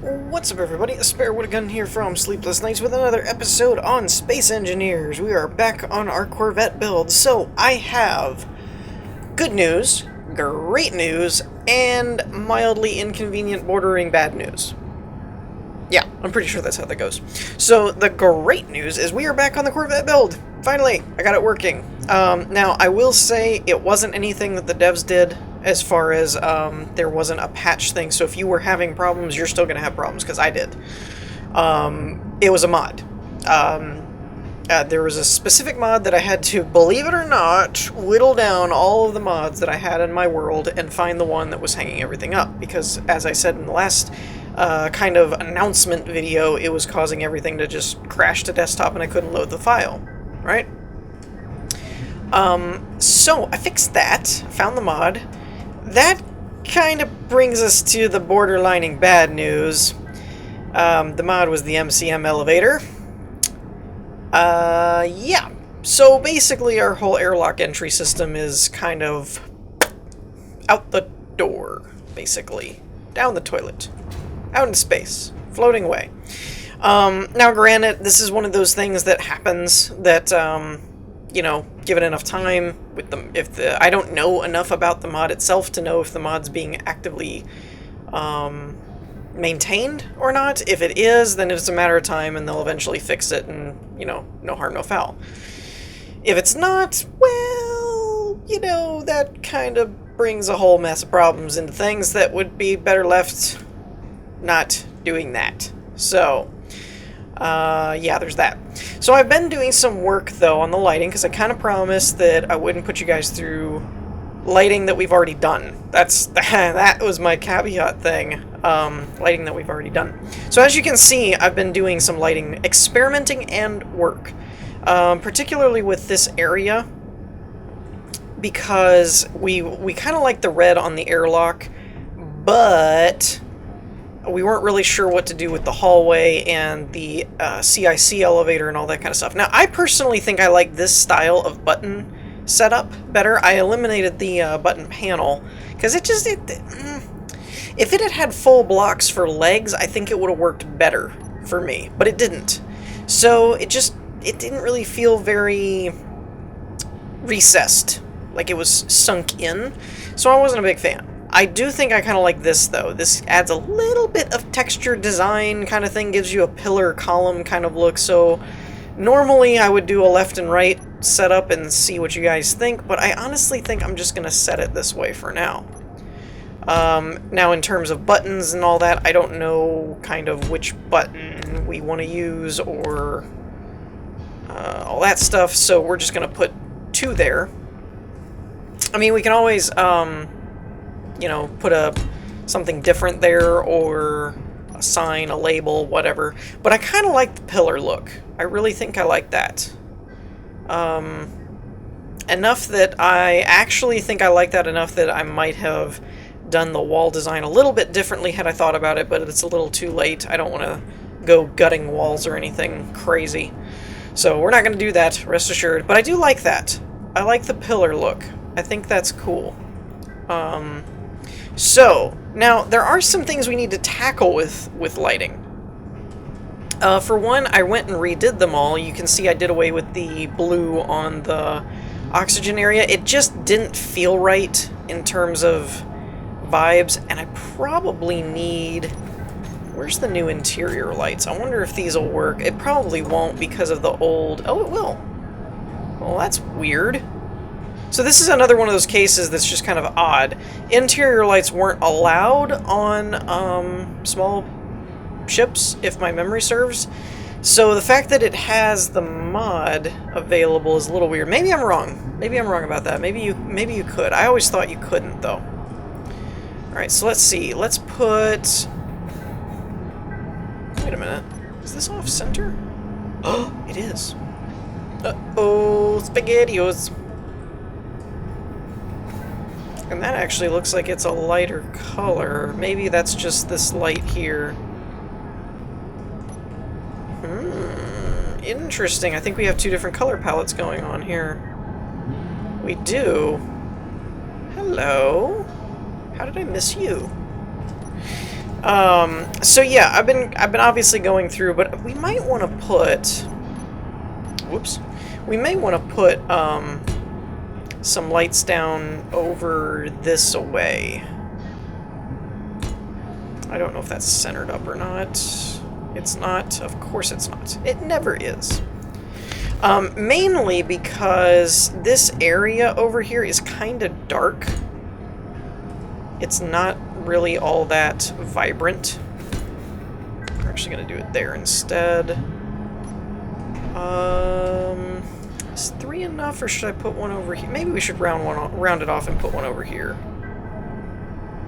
What's up, everybody? A Spare Wood Gun here from Sleepless Nights with another episode on Space Engineers. We are back on our Corvette build. So, I have good news, great news, and mildly inconvenient bordering bad news. Yeah, I'm pretty sure that's how that goes. So, the great news is we are back on the Corvette build. Finally, I got it working. Now, I will say it wasn't anything that the devs did as far as there wasn't a patch thing, so if you were having problems, you're still going to have problems, because I did. It was a mod. There was a specific mod that I had to, believe it or not, whittle down all of the mods that I had in my world and find the one that was hanging everything up, because, as I said in the last kind of announcement video, it was causing everything to just crash to desktop and I couldn't load the file, right? So I fixed that, found the mod. That kind of brings us to the borderlining bad news. The mod was the MCM elevator. Yeah. So basically our whole airlock entry system is kind of out the door, basically. Down the toilet. Out in space. Floating away. Now granted, this is one of those things that happens that, you know, given enough time with the, I don't know enough about the mod itself to know if the mod's being actively maintained or not. If it is, then it's a matter of time and they'll eventually fix it and, you know, no harm, no foul. If it's not, well, you know, that kind of brings a whole mess of problems into things that would be better left not doing that. So, yeah, there's that. So I've been doing some work, though, on the lighting, because I kind of promised that I wouldn't put you guys through lighting that we've already done. That was my caveat thing, lighting that we've already done. So as you can see, I've been doing some lighting, experimenting and work, particularly with this area, because we kind of like the red on the airlock, but we weren't really sure what to do with the hallway and the CIC elevator and all that kind of stuff. Now, I personally think I like this style of button setup better. I eliminated the button panel, because if it had had full blocks for legs, I think it would have worked better for me, but it didn't. So it didn't really feel very recessed, like it was sunk in, so I wasn't a big fan. I do think I kind of like this, though. This adds a little bit of texture design kind of thing, gives you a pillar column kind of look, so normally I would do a left and right setup and see what you guys think, but I honestly think I'm just going to set it this way for now. Now, in terms of buttons and all that, I don't know kind of which button we want to use or all that stuff, so we're just going to put 2 there. I mean, we can always you know, put something different there, or a sign, a label, whatever. But I kind of like the pillar look. I really think I like that. Enough that I actually think I like that enough that I might have done the wall design a little bit differently had I thought about it, but it's a little too late. I don't want to go gutting walls or anything crazy. So we're not going to do that, rest assured. But I do like that. I like the pillar look. I think that's cool. So, now, there are some things we need to tackle with lighting. For one, I went and redid them all. You can see I did away with the blue on the oxygen area. It just didn't feel right in terms of vibes, and I probably need... Where's the new interior lights? I wonder if these will work. It probably won't because of the old... Oh, it will. Well, that's weird. So this is another one of those cases that's just kind of odd. Interior lights weren't allowed on small ships, if my memory serves. So the fact that it has the mod available is a little weird. Maybe I'm wrong. Maybe I'm wrong about that. Maybe you could. I always thought you couldn't, though. Alright, so let's see. Let's put... Wait a minute. Is this off center? Oh, it is. Uh-oh, SpaghettiOs. And that actually looks like it's a lighter color. Maybe that's just this light here. Interesting. I think we have 2 different color palettes going on here. We do. Hello. How did I miss you? So yeah, I've been obviously going through, but we might want to put, whoops, we may want to put some lights down over this away. I don't know if that's centered up or not. It's not. Of course it's not. It never is. Mainly because this area over here is kind of dark. It's not really all that vibrant. We're actually going to do it there instead. Is 3 enough, or should I put one over here? Maybe we should round it off and put one over here.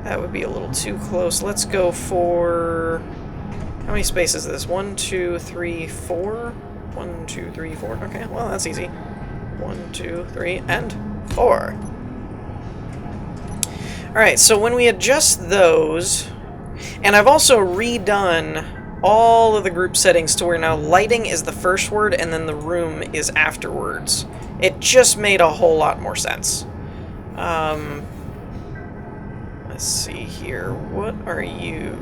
That would be a little too close. Let's go for... How many spaces is this? 1, 2, 3, 4? 1, 2, 3, 4. Okay, well, that's easy. 1, 2, 3, and 4. Alright, so when we adjust those... And I've also redone all of the group settings to where now lighting is the first word and then the room is afterwards. It just made a whole lot more sense. Let's see here. What are you?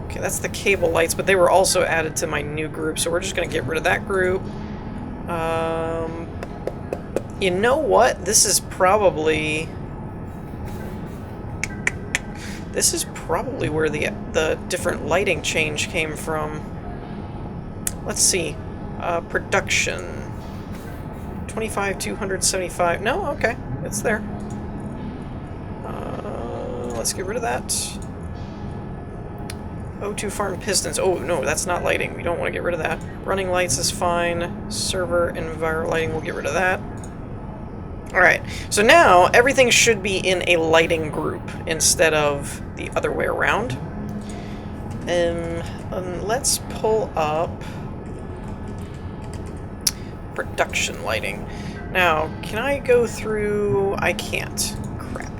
Okay, that's the cable lights, but they were also added to my new group, so we're just going to get rid of that group. You know what? This is probably where the different lighting change came from. Let's see. Production. 25, 275. No? Okay. It's there. Let's get rid of that. O2 farm pistons. Oh, no, that's not lighting. We don't want to get rid of that. Running lights is fine. Server enviro lighting, we'll get rid of that. Alright, so now everything should be in a lighting group instead of the other way around. Let's pull up production lighting. Now, can I go through... I can't. Crap.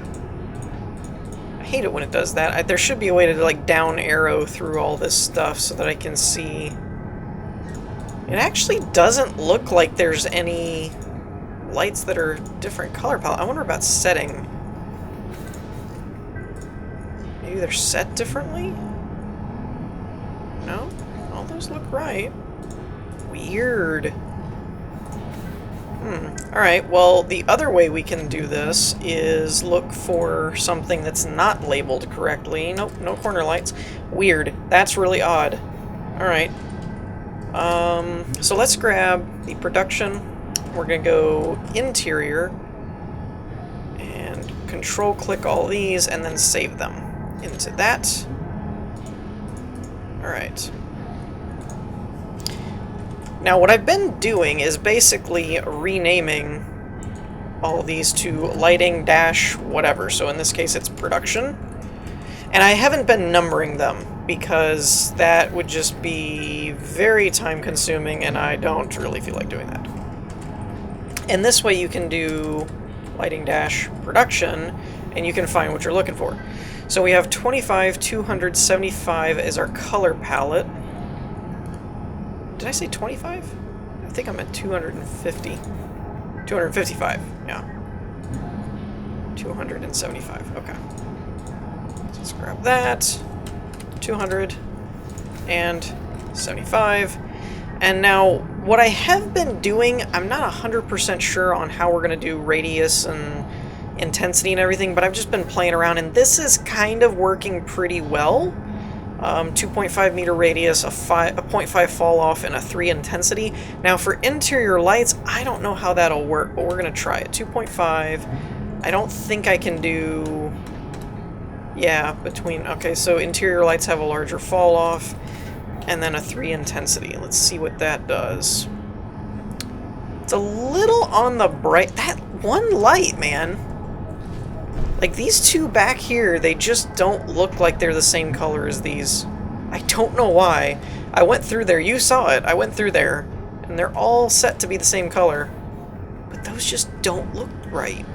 I hate it when it does that. There should be a way to, like, down arrow through all this stuff so that I can see... It actually doesn't look like there's any lights that are different color palette. I wonder about setting. Maybe they're set differently? No? All those look right. Weird. Alright, well, the other way we can do this is look for something that's not labeled correctly. Nope, no corner lights. Weird. That's really odd. Alright. So let's grab the production. We're going to go interior and control-click all these and then save them into that. Alright. Now, what I've been doing is basically renaming all of these to lighting dash whatever. So in this case, it's production. And I haven't been numbering them because that would just be very time-consuming, and I don't really feel like doing that. And this way you can do lighting dash production, and you can find what you're looking for. So we have 25, 275 as our color palette. Did I say 25? I think I'm at 250. 255, yeah. 275, okay. So let's grab that. 275. And now, what I have been doing, I'm not 100% sure on how we're going to do radius and intensity and everything, but I've just been playing around, and this is kind of working pretty well. 2.5 meter radius, a 0.5 fall off, and a 3 intensity. Now for interior lights, I don't know how that'll work, but we're going to try it. 2.5. I don't think I can do... Yeah, between... Okay, so interior lights have a larger fall off, and then a 3 intensity. Let's see what that does. It's a little on the bright... That one light, man! Like, these two back here, they just don't look like they're the same color as these. I don't know why. I went through there. You saw it. I went through there. And they're all set to be the same color. But those just don't look right.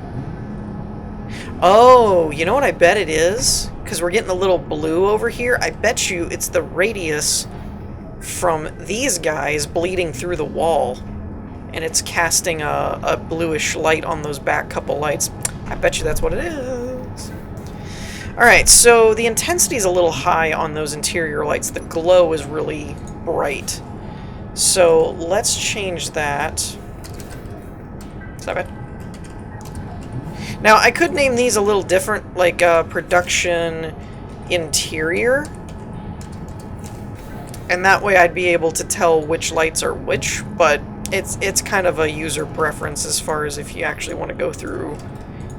Oh, you know what I bet it is? Because we're getting a little blue over here. I bet you it's the radius from these guys bleeding through the wall. And it's casting a bluish light on those back couple lights. I bet you that's what it is. Alright, so the intensity is a little high on those interior lights. The glow is really bright. So let's change that. Stop it. Now, I could name these a little different, like production interior. And that way I'd be able to tell which lights are which, but it's kind of a user preference as far as if you actually want to go through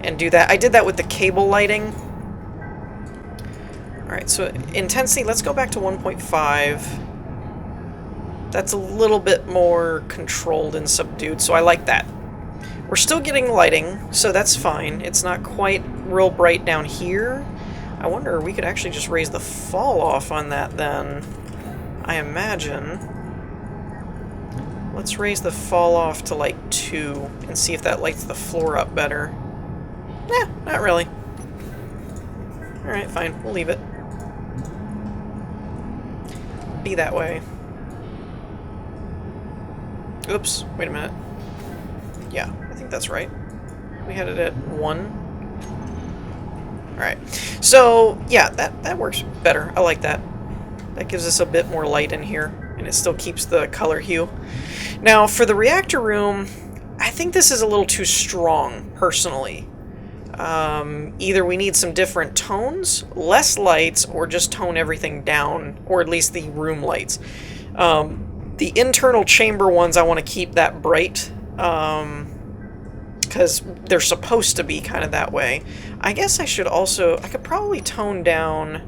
and do that. I did that with the cable lighting. Alright, so intensity, let's go back to 1.5. That's a little bit more controlled and subdued, so I like that. We're still getting lighting, so that's fine. It's not quite real bright down here. I wonder, we could actually just raise the fall off on that then, I imagine. Let's raise the fall off to like 2 and see if that lights the floor up better. Eh, not really. Alright, fine, we'll leave it. Be that way. Oops, wait a minute. Yeah, I think that's right. We had it at 1. Alright, so yeah, that works better. I like that. That gives us a bit more light in here, and it still keeps the color hue. Now, for the reactor room, I think this is a little too strong, personally. Either we need some different tones, less lights, or just tone everything down, or at least the room lights. The internal chamber ones, I want to keep that bright, because they're supposed to be kind of that way. I guess I should also, I could probably tone down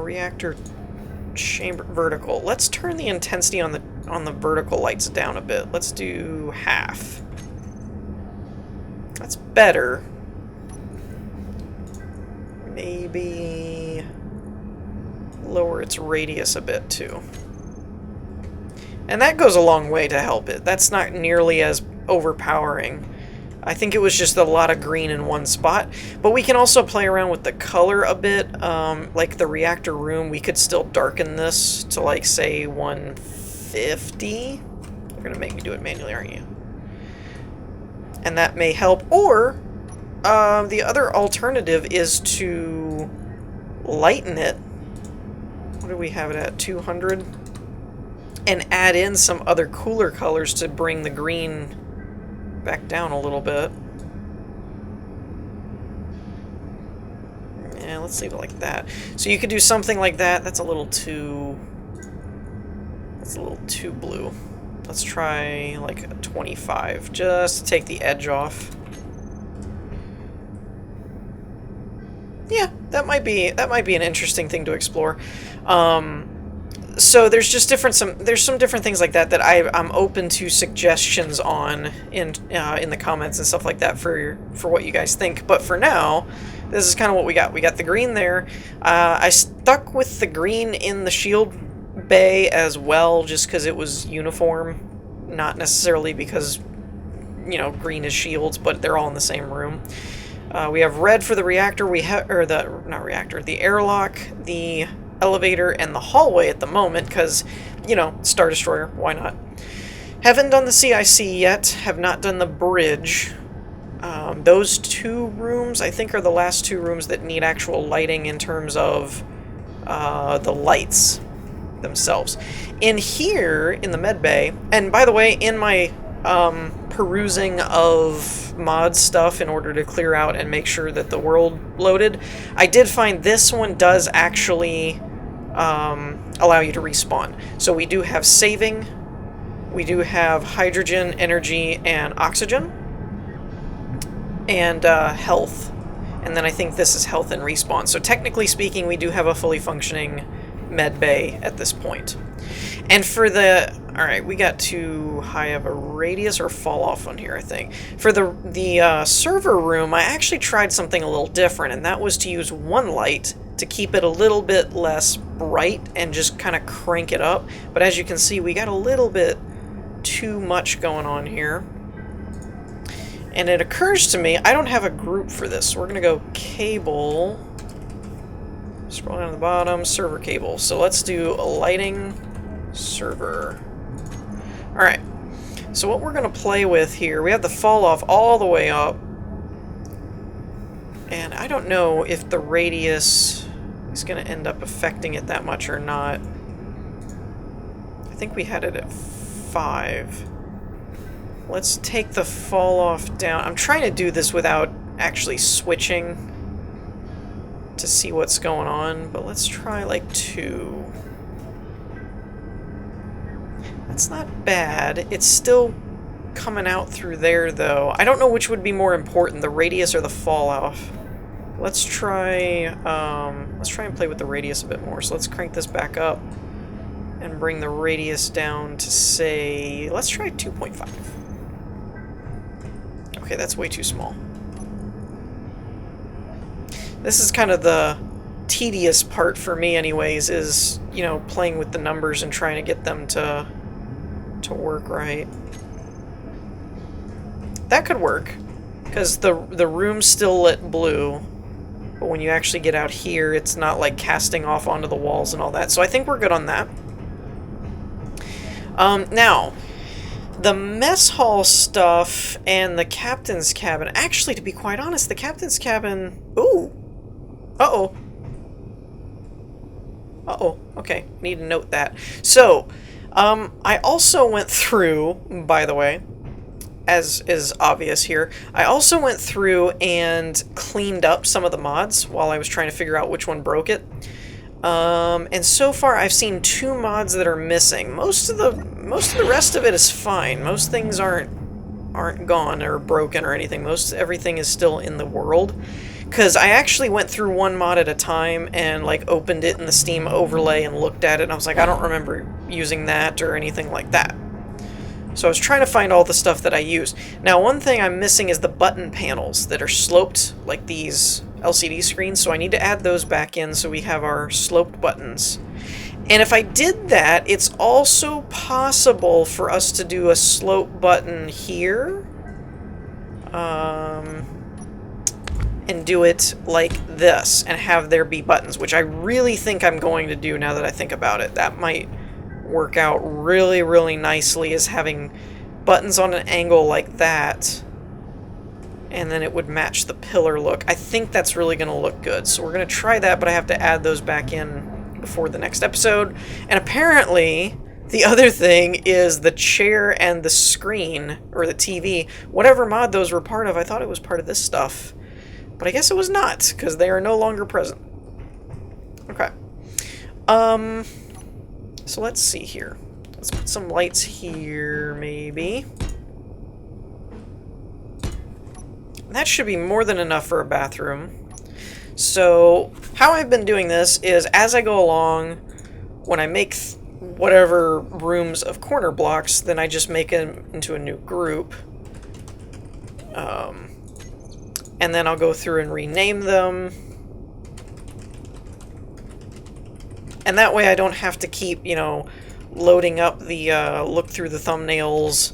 reactor chamber vertical. Let's turn the intensity on the vertical lights down a bit. Let's do half. That's better. Maybe lower its radius a bit too. And that goes a long way to help it. That's not nearly as overpowering. I think it was just a lot of green in one spot. But we can also play around with the color a bit. Like the reactor room, we could still darken this to like, say, 150. You're going to make me do it manually, aren't you? And that may help. Or the other alternative is to lighten it. What do we have it at? 200? And add in some other cooler colors to bring the green back down a little bit. Yeah, let's leave it like that. So you could do something like that. That's a little too blue. Let's try like a 25, just to take the edge off. Yeah, that might be an interesting thing to explore. So there's just some different things like that that I'm open to suggestions on in the comments and stuff like that for what you guys think. But for now, this is kind of what we got. We got the green there. I stuck with the green in the shield bay as well, just because it was uniform, not necessarily because, you know, green is shields, but they're all in the same room. We have red for the reactor. The airlock, the elevator, and the hallway at the moment, because, you know, Star Destroyer, why not? Haven't done the CIC yet, have not done the bridge. Those two rooms, I think, are the last two rooms that need actual lighting in terms of the lights themselves. In here, in the med bay, and by the way, in my perusing of mod stuff in order to clear out and make sure that the world loaded, I did find this one does actually allow you to respawn. So we do have saving, we do have hydrogen, energy, and oxygen, and health. And then I think this is health and respawn. So technically speaking, we do have a fully functioning med bay at this point. And for the... Alright, we got too high of a radius or fall off on here, I think. For the server room, I actually tried something a little different, and that was to use one light to keep it a little bit less bright and just kind of crank it up. But as you can see, we got a little bit too much going on here. And it occurs to me, I don't have a group for this, so we're going to go cable, scroll down to the bottom, server cable. So let's do a lighting server. Alright, so what we're going to play with here, we have the fall off all the way up. And I don't know if the radius is going to end up affecting it that much or not. I think we had it at 5. Let's take the fall off down. I'm trying to do this without actually switching to see what's going on, but let's try like 2. That's not bad. It's still coming out through there, though. I don't know which would be more important, the radius or the fall off. Let's try and play with the radius a bit more. So let's crank this back up and bring the radius down to, say, let's try 2.5. Okay, that's way too small. This is kind of the tedious part for me anyways, is, you know, playing with the numbers and trying to get them to work right. That could work, because the room's still lit blue, but when you actually get out here, it's not like casting off onto the walls and all that. So I think we're good on that. Now, the mess hall stuff and the captain's cabin. Actually, to be quite honest, the captain's cabin... Ooh! Uh-oh. Uh-oh. Okay, need to note that. So, I also went through, by the way, as is obvious here, I also went through and cleaned up some of the mods while I was trying to figure out which one broke it. And so far I've seen 2 mods that are missing. Most of the rest of it is fine. Most things aren't gone or broken or anything. Everything is still in the world. Because I actually went through one mod at a time and like opened it in the Steam overlay and looked at it, and I was like, I don't remember using that or anything like that. So I was trying to find all the stuff that I use. Now, one thing I'm missing is the button panels that are sloped like these LCD screens, so I need to add those back in so we have our sloped buttons. And if I did that, it's also possible for us to do a slope button here. And do it like this, and have there be buttons, which I really think I'm going to do now that I think about it. That might work out really, really nicely, as having buttons on an angle like that, and then it would match the pillar look. I think that's really going to look good, so we're going to try that, but I have to add those back in before the next episode. And apparently, the other thing is the chair and the screen, or the TV, whatever mod those were part of, I thought it was part of this stuff. But I guess it was not, because they are no longer present. Okay. So let's see here. Let's put some lights here, maybe. That should be more than enough for a bathroom. So, how I've been doing this is, as I go along, when I make whatever rooms of corner blocks, then I just make them into a new group. And then I'll go through and rename them. And that way I don't have to keep, you know, loading up the, look through the thumbnails.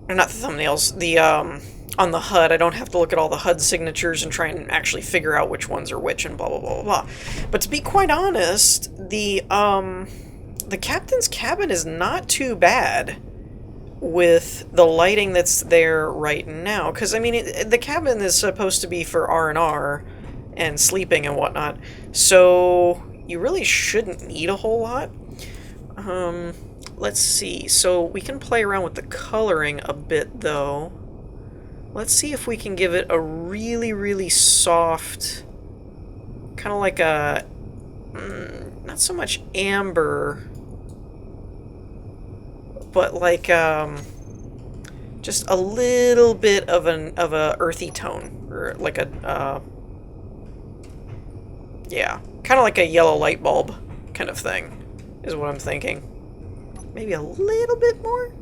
Or not the thumbnails, the, on the HUD. I don't have to look at all the HUD signatures and try and actually figure out which ones are which and blah, blah, blah, blah. But to be quite honest, the captain's cabin is not too bad with the lighting that's there right now, because I mean the cabin is supposed to be for R&R and sleeping and whatnot, so you really shouldn't need a whole lot. Let's see, so we can play around with the coloring a bit though. Let's see if we can give it a really, really soft, kind of like a not so much amber, but like just a little bit of a earthy tone, or like a yeah, kind of like a yellow light bulb kind of thing is what I'm thinking. Maybe a little bit more,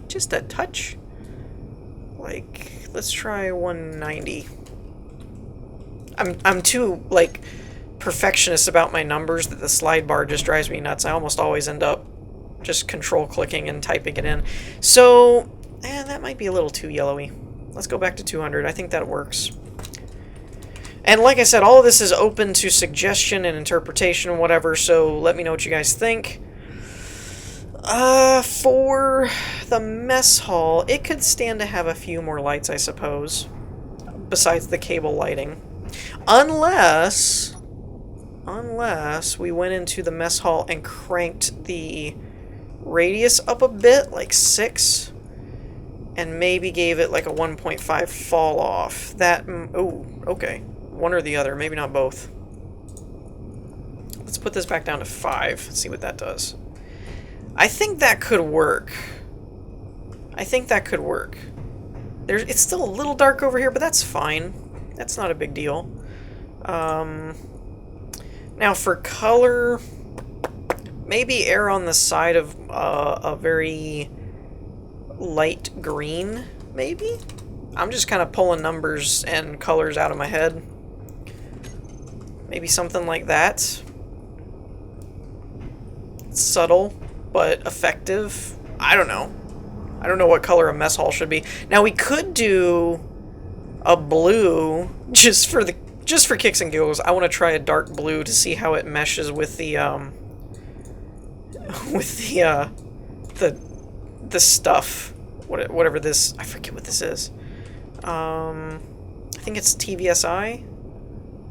just a touch. Like, let's try 190. I'm too like perfectionist about my numbers that the slide bar just drives me nuts. I almost always end up just control clicking and typing it in. So, that might be a little too yellowy. Let's go back to 200. I think that works. And like I said, all of this is open to suggestion and interpretation and whatever, so let me know what you guys think. For the mess hall, it could stand to have a few more lights, I suppose. besides the cable lighting. Unless we went into the mess hall and cranked the radius up a bit, like 6, and maybe gave it like a 1.5 fall off. That, oh, okay. One or the other, maybe not both. Let's put this back down to 5 and see what that does. I think that could work. I think that could work. It's still a little dark over here, but that's fine. That's not a big deal. Now for color, maybe err on the side of a very light green, maybe? I'm just kind of pulling numbers and colors out of my head. Maybe something like that. Subtle, but effective. I don't know. I don't know what color a mess hall should be. Now we could do a blue just for kicks and giggles. I want to try a dark blue to see how it meshes with the the stuff. Whatever this, I forget what this is. I think it's TVSI.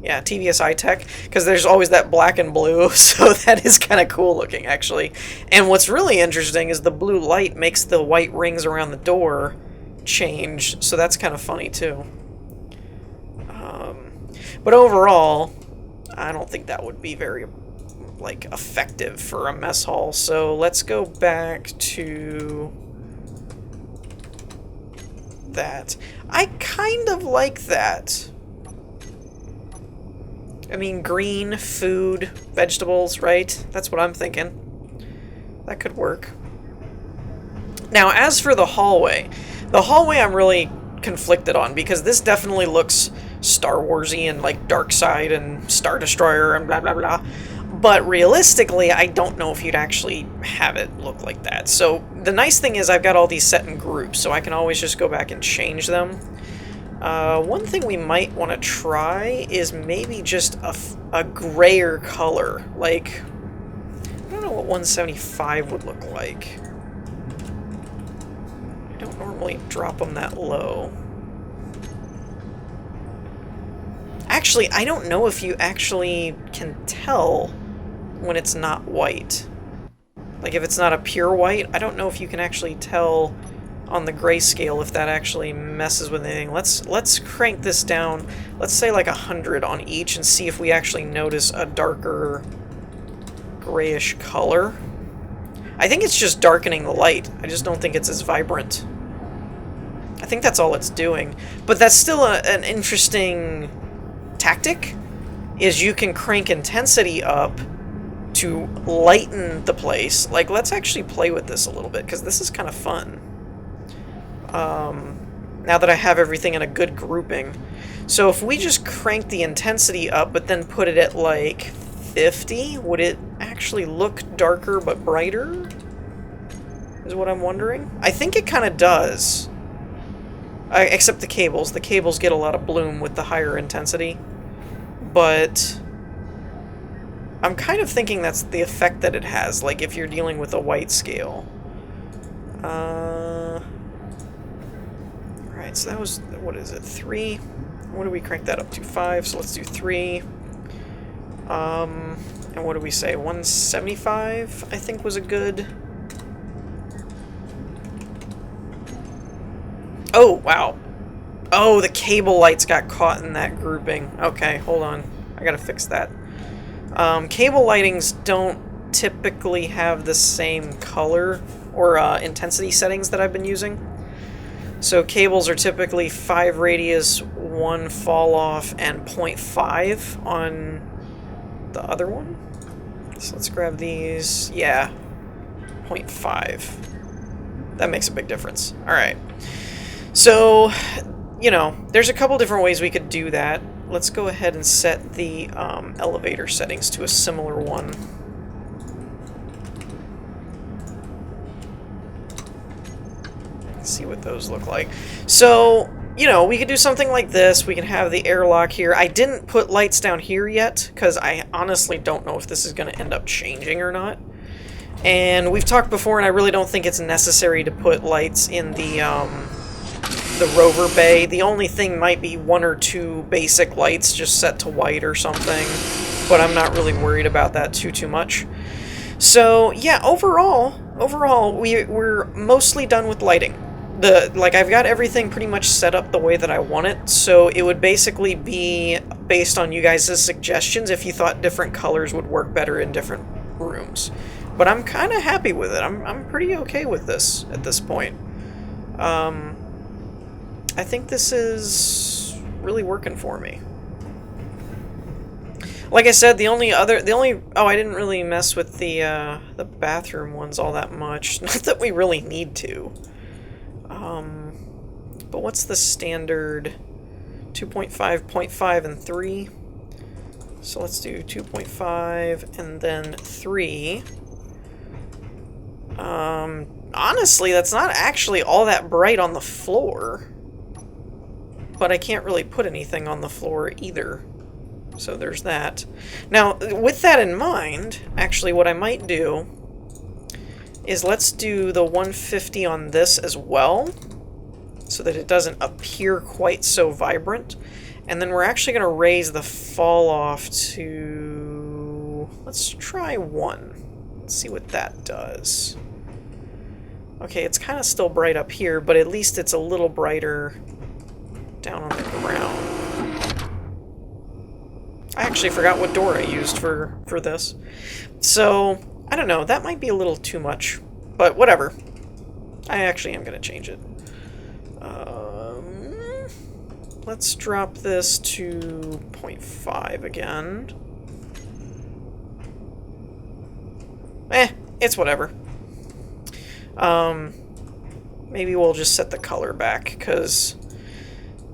Yeah, TVSI tech, because there's always that black and blue, so that is kind of cool looking, actually. And what's really interesting is the blue light makes the white rings around the door change, so that's kind of funny, too. But overall, I don't think that would be very, like, effective for a mess hall, so let's go back to that. I kind of like that. I mean, green, food, vegetables, right? That's what I'm thinking. That could work. Now, as for the hallway I'm really conflicted on, because this definitely looks Star Warsy and like Darkseid and Star Destroyer and blah blah blah. But realistically, I don't know if you'd actually have it look like that. So the nice thing is I've got all these set in groups, so I can always just go back and change them. One thing we might want to try is maybe just a grayer color. Like, I don't know what 175 would look like. I don't normally drop them that low. Actually, I don't know if you actually can tell when it's not white. Like, if it's not a pure white, I don't know if you can actually tell on the grayscale if that actually messes with anything. Let's crank this down. Let's say like 100 on each and see if we actually notice a darker grayish color. I think it's just darkening the light. I just don't think it's as vibrant. I think that's all it's doing. But that's still an interesting tactic, is you can crank intensity up to lighten the place. Like, let's actually play with this a little bit, because this is kind of fun. Now that I have everything in a good grouping. So if we just crank the intensity up, but then put it at like 50, would it actually look darker but brighter? Is what I'm wondering. I think it kind of does. Except the cables. The cables get a lot of bloom with the higher intensity. But I'm kind of thinking that's the effect that it has, like if you're dealing with a white scale. Alright, so that was, what is it, 3? What do we crank that up to? 5, so let's do 3. And what do we say? 175, I think, was a good... Oh, wow. Oh, the cable lights got caught in that grouping. Okay, hold on. I gotta fix that. Cable lightings don't typically have the same color or intensity settings that I've been using. So cables are typically 5 radius, 1 fall off, and 0.5 on the other one. So let's grab these. Yeah, 0.5. That makes a big difference. Alright. So, you know, there's a couple different ways we could do that. Let's go ahead and set the elevator settings to a similar one. Let's see what those look like. So, you know, we could do something like this. We can have the airlock here. I didn't put lights down here yet, because I honestly don't know if this is going to end up changing or not. And we've talked before, and I really don't think it's necessary to put lights in the the rover bay. The only thing might be 1 or 2 basic lights just set to white or something, but I'm not really worried about that too much. So yeah, overall, we're mostly done with lighting. Like, I've got everything pretty much set up the way that I want it, so it would basically be based on you guys' suggestions if you thought different colors would work better in different rooms. But I'm kind of happy with it. I'm pretty okay with this at this point. I think this is really working for me. Like I said, oh, I didn't really mess with the bathroom ones all that much. Not that we really need to. But what's the standard? 2.5, 0.5, and 3. So let's do 2.5 and then 3. Honestly, that's not actually all that bright on the floor. But I can't really put anything on the floor either. So there's that. Now, with that in mind, actually what I might do is let's do the 150 on this as well, so that it doesn't appear quite so vibrant. And then we're actually going to raise the fall off to... let's try 1. Let's see what that does. Okay, it's kind of still bright up here, but at least it's a little brighter down on the ground. I actually forgot what door I used for this. So, I don't know, that might be a little too much, but whatever. I actually am going to change it. Let's drop this to 0.5 again. It's whatever. Maybe we'll just set the color back, because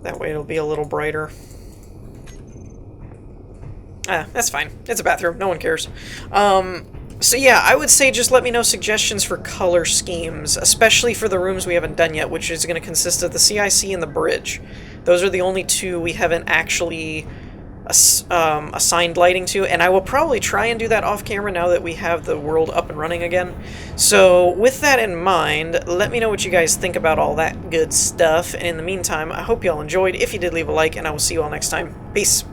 that way it'll be a little brighter. That's fine. It's a bathroom. No one cares. So yeah, I would say just let me know suggestions for color schemes, especially for the rooms we haven't done yet, which is going to consist of the CIC and the bridge. Those are the only 2 we haven't actually assigned lighting to, and I will probably try and do that off camera now that we have the world up and running again. So with that in mind, let me know what you guys think about all that good stuff, and in the meantime, I hope you all enjoyed. If you did, leave a like, and I will see you all next time. Peace!